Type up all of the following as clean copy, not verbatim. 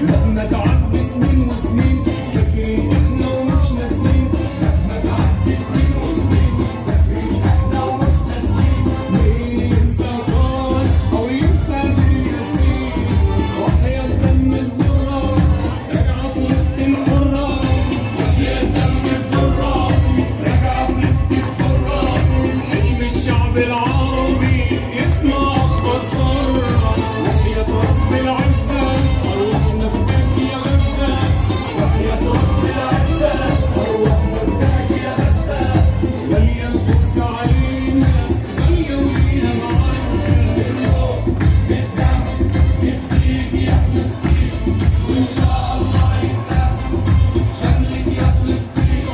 مهما تعدي سنين وسنين فاكرين احنا ومش ناسيين. مهما تعدي سنين وسنين فاكرين احنا ومش ناسيين. مين ينسى طال او ينسى بالياسين؟ وحياة دم الدرة راجعة فلسطين حرة. وحياة دم الدرة راجعة فلسطين حرة. حلم الشعب العربي يسمع اخبار سارة. وحياة رب العزة أرواحنا فداك يا غزة. وحياة رب العزة أرواحنا فداك يا غزة. غالية القدس علينا غالية ولينا معانا. بالروح بالدم نفديك يا فلسطين وإن شاء الله يتم شملك يا فلسطين.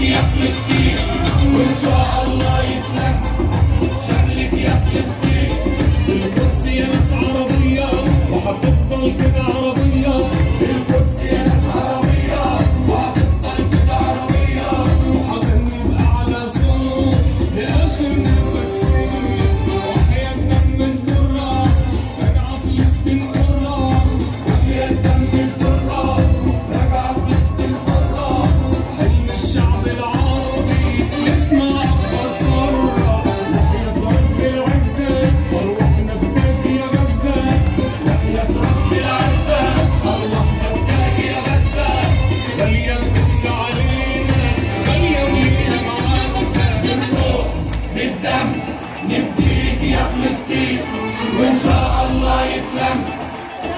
يا فلسطين وإن شاء الله يتلم شملك يا فلسطين. القدس يا ناس عربية وهتفضل كده عربية. القدس يا ناس عربية وهتفضل كده عربية. وهغني بأعلى صوت لآخر نفس فيه. وحياة دم الدرة راجعة فلسطين حرة. وحياة دم الدرة راجعة فلسطين حرة. حلم الشعب العربي يسمع اخبار سارة. وحياة رب العزة أرواحنا فداك يا غزة. وحياة رب العزة أرواحنا فداك يا غزة. غالية القدس علينا غالية ولينا معانا. بالروح بالدم نفديك يا فلسطين وإن شاء الله يتلم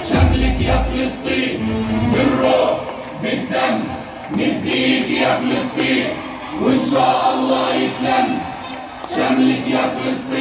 شملك يا فلسطين. بالروح بالدم نفديك يا فلسطين وإن شاء الله يتلم شملك يا فلسطين.